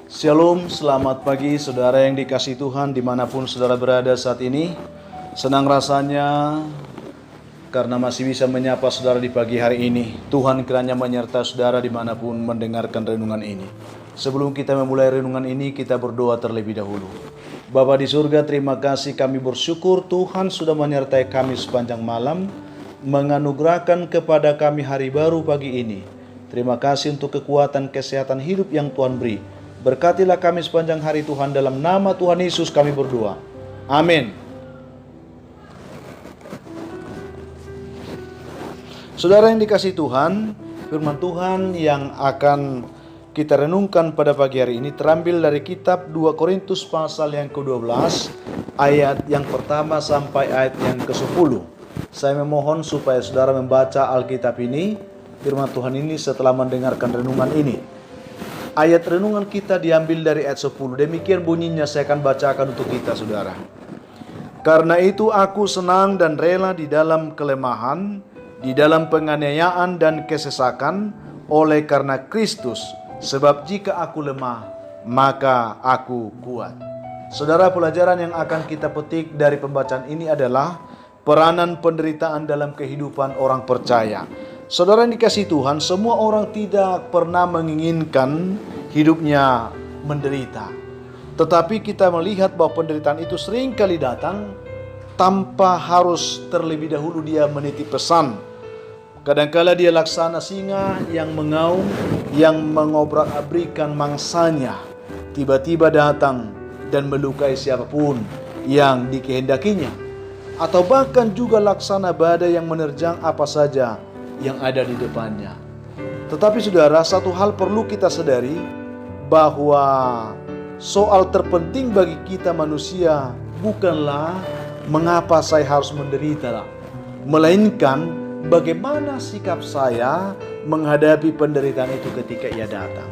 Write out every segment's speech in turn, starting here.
Shalom, selamat pagi saudara yang dikasihi Tuhan dimanapun saudara berada saat ini. Senang rasanya karena masih bisa menyapa saudara di pagi hari ini. Tuhan kiranya menyertai saudara dimanapun mendengarkan renungan ini. Sebelum kita memulai renungan ini, kita berdoa terlebih dahulu. Bapa di surga, terima kasih, kami bersyukur Tuhan sudah menyertai kami sepanjang malam, menganugerahkan kepada kami hari baru pagi ini. Terima kasih untuk kekuatan kesehatan hidup yang Tuhan beri. Berkatilah kami sepanjang hari Tuhan, dalam nama Tuhan Yesus kami berdoa. Amin. Saudara yang dikasihi Tuhan, firman Tuhan yang akan kita renungkan pada pagi hari ini terambil dari kitab 2 Korintus pasal yang ke-12, ayat yang pertama sampai ayat yang ke-10. Saya memohon supaya saudara membaca Alkitab ini, firman Tuhan ini setelah mendengarkan renungan ini. Ayat renungan kita diambil dari ayat 10. Demikian bunyinya, saya akan bacakan untuk kita saudara. Karena itu aku senang dan rela di dalam kelemahan, di dalam penganiayaan dan kesesakan, oleh karena Kristus. Sebab jika aku lemah, maka aku kuat. Saudara, pelajaran yang akan kita petik dari pembacaan ini adalah peranan penderitaan dalam kehidupan orang percaya. Saudara yang dikasihi Tuhan, semua orang tidak pernah menginginkan hidupnya menderita. Tetapi kita melihat bahwa penderitaan itu sering kali datang tanpa harus terlebih dahulu dia menitip pesan. Kadangkala dia laksana singa yang mengaum, yang mengobrak-abrikan mangsanya, tiba-tiba datang dan melukai siapapun yang dikehendakinya. Atau bahkan juga laksana badai yang menerjang apa saja yang ada di depannya. Tetapi saudara, satu hal perlu kita sadari, bahwa soal terpenting bagi kita manusia bukanlah mengapa saya harus menderita, melainkan bagaimana sikap saya menghadapi penderitaan itu ketika ia datang.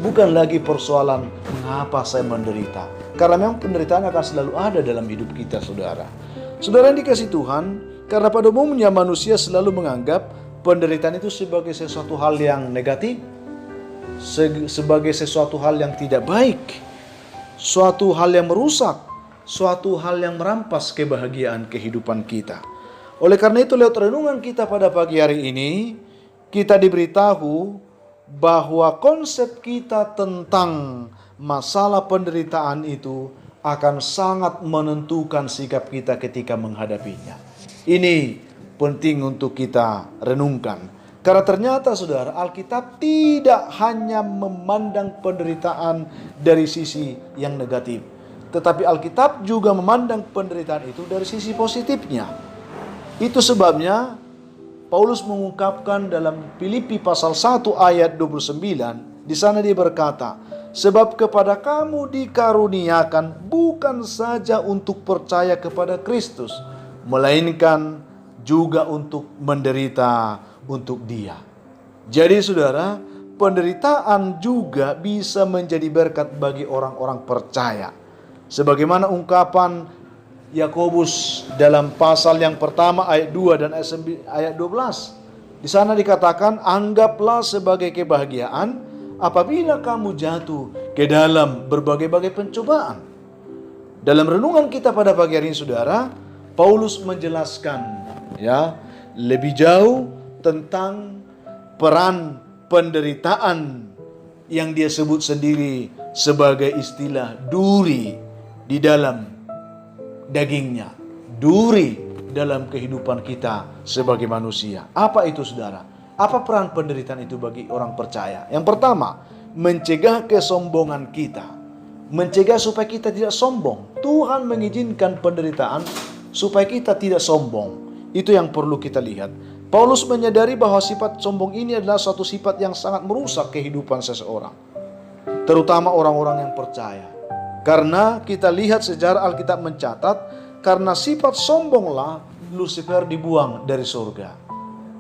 Bukan lagi persoalan mengapa saya menderita, karena memang penderitaan akan selalu ada dalam hidup kita saudara. Saudara yang dikasihi Tuhan, karena pada umumnya manusia selalu menganggap penderitaan itu sebagai sesuatu hal yang negatif, sebagai sesuatu hal yang tidak baik, suatu hal yang merusak, suatu hal yang merampas kebahagiaan kehidupan kita. Oleh karena itu, lewat renungan kita pada pagi hari ini, kita diberitahu bahwa konsep kita tentang masalah penderitaan itu akan sangat menentukan sikap kita ketika menghadapinya. Ini penting untuk kita renungkan. Karena ternyata saudara, Alkitab tidak hanya memandang penderitaan dari sisi yang negatif, tetapi Alkitab juga memandang penderitaan itu dari sisi positifnya. Itu sebabnya Paulus mengungkapkan dalam Filipi pasal 1 ayat 29, di sana dia berkata, sebab kepada kamu dikaruniakan bukan saja untuk percaya kepada Kristus, melainkan juga untuk menderita untuk Dia. Jadi saudara, penderitaan juga bisa menjadi berkat bagi orang-orang percaya. Sebagaimana ungkapan Yakobus dalam pasal yang pertama ayat 2 dan ayat 12. Di sana dikatakan, anggaplah sebagai kebahagiaan apabila kamu jatuh ke dalam berbagai-bagai pencobaan. Dalam renungan kita pada pagi hari ini saudara, Paulus menjelaskan lebih jauh tentang peran penderitaan yang dia sebut sendiri sebagai istilah duri di dalam dagingnya, duri dalam kehidupan kita sebagai manusia. Apa itu saudara? Apa peran penderitaan itu bagi orang percaya? Yang pertama, mencegah kesombongan kita, mencegah supaya kita tidak sombong. Tuhan mengizinkan penderitaan supaya kita tidak sombong. Itu yang perlu kita lihat. Paulus menyadari bahwa sifat sombong ini adalah suatu sifat yang sangat merusak kehidupan seseorang, terutama orang-orang yang percaya. Karena kita lihat sejarah Alkitab mencatat, karena sifat sombonglah Lucifer dibuang dari surga.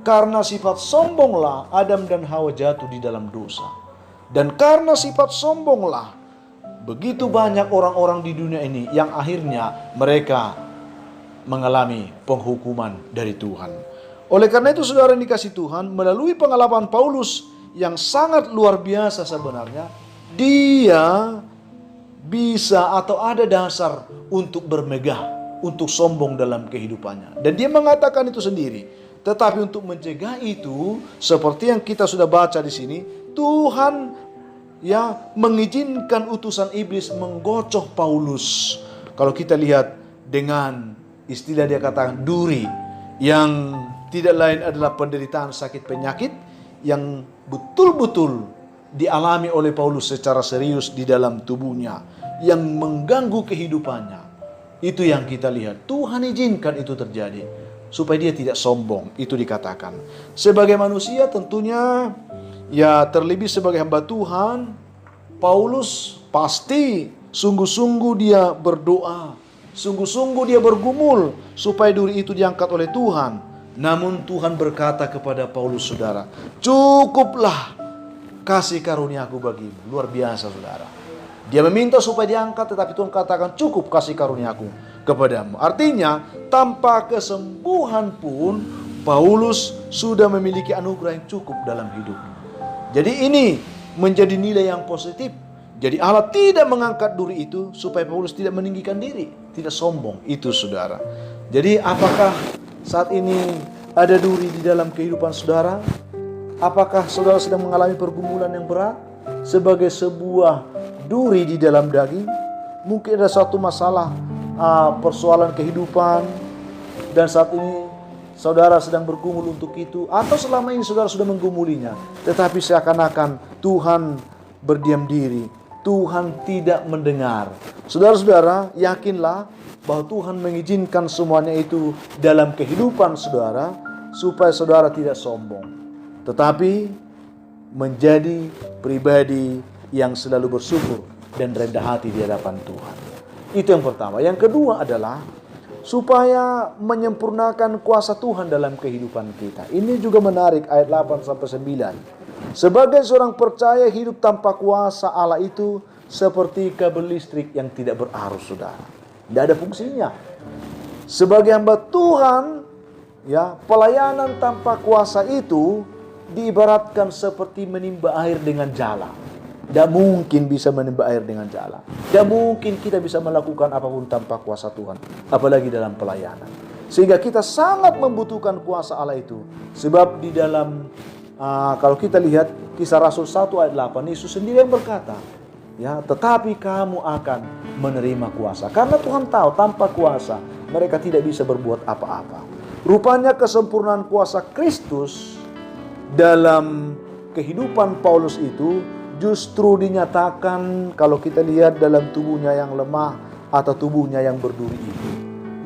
Karena sifat sombonglah Adam dan Hawa jatuh di dalam dosa. Dan karena sifat sombonglah begitu banyak orang-orang di dunia ini yang akhirnya mereka mengalami penghukuman dari Tuhan. Oleh karena itu saudara yang dikasihi Tuhan, melalui pengalaman Paulus yang sangat luar biasa sebenarnya, dia bisa atau ada dasar untuk bermegah, untuk sombong dalam kehidupannya. Dan dia mengatakan itu sendiri. Tetapi untuk mencegah itu, seperti yang kita sudah baca di sini, Tuhan mengizinkan utusan iblis menggocoh Paulus. Kalau kita lihat dengan istilah dia katakan duri, yang tidak lain adalah penderitaan sakit penyakit yang betul-betul dialami oleh Paulus secara serius di dalam tubuhnya, yang mengganggu kehidupannya. Itu yang kita lihat. Tuhan izinkan itu terjadi supaya dia tidak sombong. Itu dikatakan. Sebagai manusia tentunya, terlebih sebagai hamba Tuhan, Paulus pasti sungguh-sungguh dia berdoa, sungguh-sungguh dia bergumul supaya duri itu diangkat oleh Tuhan. Namun Tuhan berkata kepada Paulus, saudara, cukuplah kasih karuniaku bagimu. Luar biasa, saudara. Dia meminta supaya diangkat, tetapi Tuhan katakan, cukup kasih karuniaku kepadamu. Artinya, tanpa kesembuhan pun Paulus sudah memiliki anugerah yang cukup dalam hidupnya. Jadi ini menjadi nilai yang positif. Jadi Allah tidak mengangkat duri itu supaya Paulus tidak meninggikan diri, tidak sombong. Itu, saudara. Jadi apakah saat ini ada duri di dalam kehidupan saudara? Apakah saudara sedang mengalami pergumulan yang berat sebagai sebuah duri di dalam daging? Mungkin ada suatu masalah, persoalan kehidupan, dan saat ini saudara sedang bergumul untuk itu, atau selama ini saudara sudah menggumulinya, tetapi seakan-akan Tuhan berdiam diri, Tuhan tidak mendengar. Saudara-saudara, yakinlah bahwa Tuhan mengizinkan semuanya itu dalam kehidupan saudara, supaya saudara tidak sombong, tetapi menjadi pribadi yang selalu bersyukur dan rendah hati di hadapan Tuhan. Itu yang pertama. Yang kedua adalah supaya menyempurnakan kuasa Tuhan dalam kehidupan kita. Ini juga menarik, ayat 8-9. Sebagai seorang percaya, hidup tanpa kuasa Allah itu seperti kabel listrik yang tidak berarus, saudara. Tidak ada fungsinya. Sebagai hamba Tuhan, pelayanan tanpa kuasa itu diibaratkan seperti menimba air dengan jala. Tidak mungkin bisa menimba air dengan jala. Tidak mungkin kita bisa melakukan apapun tanpa kuasa Tuhan, apalagi dalam pelayanan. Sehingga kita sangat membutuhkan kuasa Allah itu. Sebab di dalam kalau kita lihat Kisah Rasul 1 ayat 8, Yesus sendiri yang berkata, tetapi kamu akan menerima kuasa. Karena Tuhan tahu tanpa kuasa mereka tidak bisa berbuat apa-apa. Rupanya kesempurnaan kuasa Kristus dalam kehidupan Paulus itu justru dinyatakan kalau kita lihat dalam tubuhnya yang lemah atau tubuhnya yang berduri itu.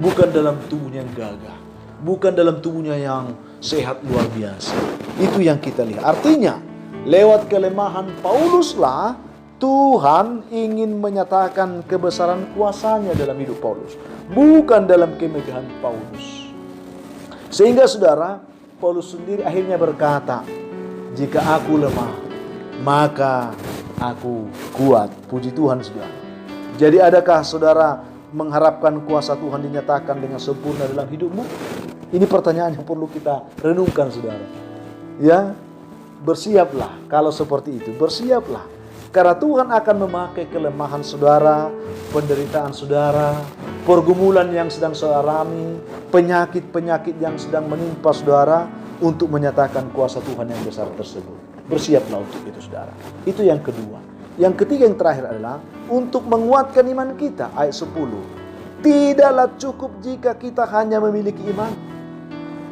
Bukan dalam tubuhnya yang gagah, bukan dalam tubuhnya yang sehat luar biasa. Itu yang kita lihat. Artinya, lewat kelemahan Pauluslah Tuhan ingin menyatakan kebesaran kuasanya dalam hidup Paulus, bukan dalam kemegahan Paulus. Sehingga saudara, Paulus sendiri akhirnya berkata, jika aku lemah, maka aku kuat. Puji Tuhan, saudara. Jadi adakah saudara mengharapkan kuasa Tuhan dinyatakan dengan sempurna dalam hidupmu? Ini pertanyaan yang perlu kita renungkan, saudara. Bersiaplah kalau seperti itu. Bersiaplah. Karena Tuhan akan memakai kelemahan saudara, penderitaan saudara, pergumulan yang sedang saudara alami, penyakit-penyakit yang sedang menimpa saudara, untuk menyatakan kuasa Tuhan yang besar tersebut. Bersiaplah untuk itu, saudara. Itu yang kedua. Yang ketiga, yang terakhir adalah untuk menguatkan iman kita. Ayat 10. Tidaklah cukup jika kita hanya memiliki iman,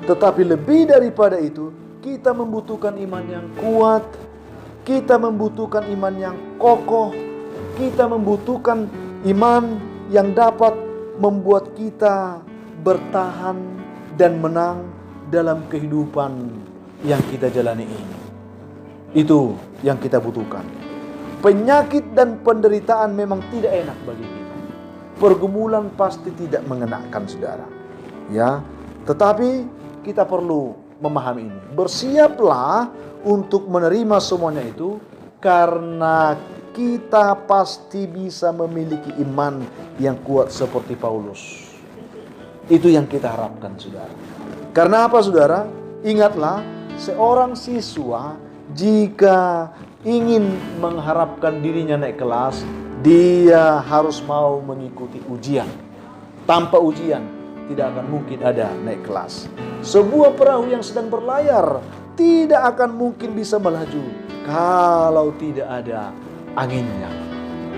tetapi lebih daripada itu, kita membutuhkan iman yang kuat. Kita membutuhkan iman yang kokoh. Kita membutuhkan iman yang dapat membuat kita bertahan dan menang dalam kehidupan yang kita jalani ini. Itu yang kita butuhkan. Penyakit dan penderitaan memang tidak enak bagi kita. Pergumulan pasti tidak mengenakan, saudara. Tetapi kita perlu memahami ini. Bersiaplah untuk menerima semuanya itu, karena kita pasti bisa memiliki iman yang kuat seperti Paulus. Itu yang kita harapkan, saudara. Karena apa, saudara? Ingatlah, seorang siswa jika ingin mengharapkan dirinya naik kelas, dia harus mau mengikuti ujian. Tanpa ujian tidak akan mungkin ada naik kelas. Sebuah perahu yang sedang berlayar tidak akan mungkin bisa melaju kalau tidak ada anginnya.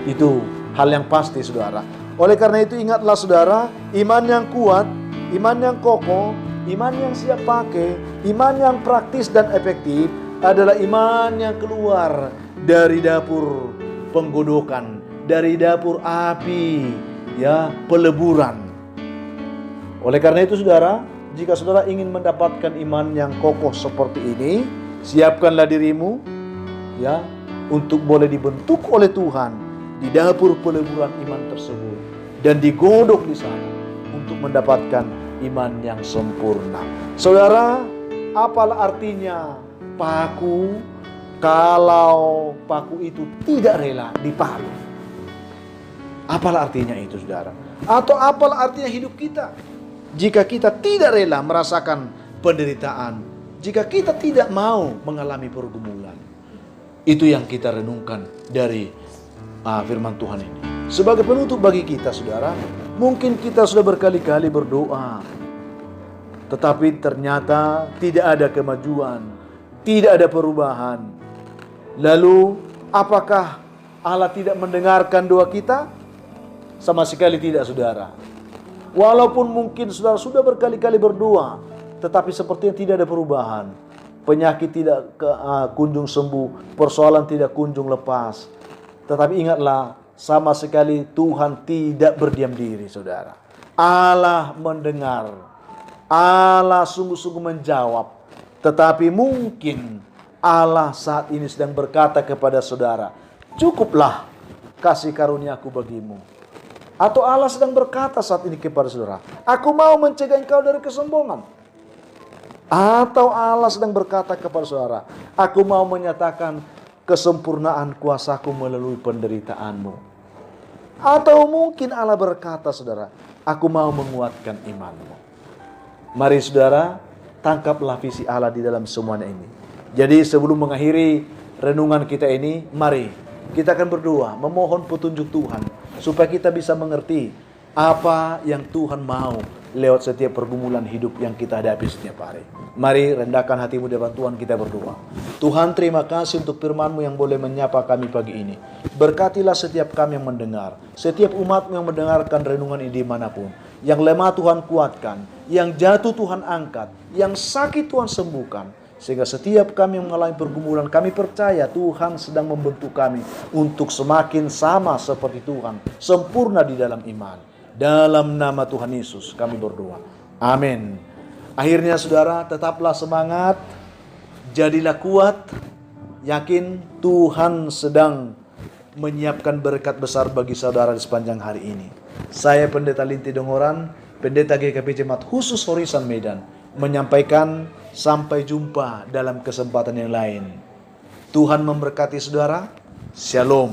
Itu hal yang pasti, saudara. Oleh karena itu ingatlah, saudara, iman yang kuat, iman yang kokoh, iman yang siap pakai, iman yang praktis dan efektif adalah iman yang keluar dari dapur penggodokan, dari dapur api, ya, peleburan. Oleh karena itu, saudara, jika saudara ingin mendapatkan iman yang kokoh seperti ini, siapkanlah dirimu, ya, untuk boleh dibentuk oleh Tuhan di dapur peleburan iman tersebut dan digodok di sana untuk mendapatkan iman yang sempurna. Saudara, apalah artinya paku kalau paku itu tidak rela dipaku? Apalah artinya itu, saudara? Atau apalah artinya hidup kita jika kita tidak rela merasakan penderitaan, jika kita tidak mau mengalami pergumulan? Itu yang kita renungkan dari firman Tuhan ini. Sebagai penutup bagi kita, saudara, mungkin kita sudah berkali-kali berdoa, tetapi ternyata tidak ada kemajuan, tidak ada perubahan. Lalu, apakah Allah tidak mendengarkan doa kita? Sama sekali tidak, saudara. Walaupun mungkin saudara sudah berkali-kali berdoa, tetapi sepertinya tidak ada perubahan. Penyakit tidak kunjung sembuh, persoalan tidak kunjung lepas. Tetapi ingatlah, sama sekali Tuhan tidak berdiam diri, saudara. Allah mendengar, Allah sungguh-sungguh menjawab. Tetapi mungkin Allah saat ini sedang berkata kepada saudara, cukuplah kasih karuniaku bagimu. Atau Allah sedang berkata saat ini kepada saudara, aku mau mencegah engkau dari kesombongan. Atau Allah sedang berkata kepada saudara, aku mau menyatakan kesempurnaan kuasaku melalui penderitaanmu. Atau mungkin Allah berkata, saudara, aku mau menguatkan imanmu. Mari saudara, tangkaplah visi Allah di dalam semuanya ini. Jadi sebelum mengakhiri renungan kita ini, mari kita akan berdoa, memohon petunjuk Tuhan, supaya kita bisa mengerti apa yang Tuhan mau lewat setiap pergumulan hidup yang kita hadapi setiap hari. Mari rendahkan hatimu di depan Tuhan, kita berdoa. Tuhan, terima kasih untuk firman-Mu yang boleh menyapa kami pagi ini. Berkatilah setiap kami yang mendengar, setiap umat-Mu yang mendengarkan renungan ini dimanapun. Yang lemah Tuhan kuatkan, yang jatuh Tuhan angkat, yang sakit Tuhan sembuhkan. Sehingga setiap kami yang mengalami pergumulan, kami percaya Tuhan sedang membentuk kami untuk semakin sama seperti Tuhan, sempurna di dalam iman. Dalam nama Tuhan Yesus kami berdoa. Amin. Akhirnya saudara, tetaplah semangat, jadilah kuat, yakin Tuhan sedang menyiapkan berkat besar bagi saudara di sepanjang hari ini. Saya Pendeta Linti Dongoran, Pendeta GKP Jemaat Khusus Horisan Medan, menyampaikan sampai jumpa dalam kesempatan yang lain. Tuhan memberkati saudara. Shalom.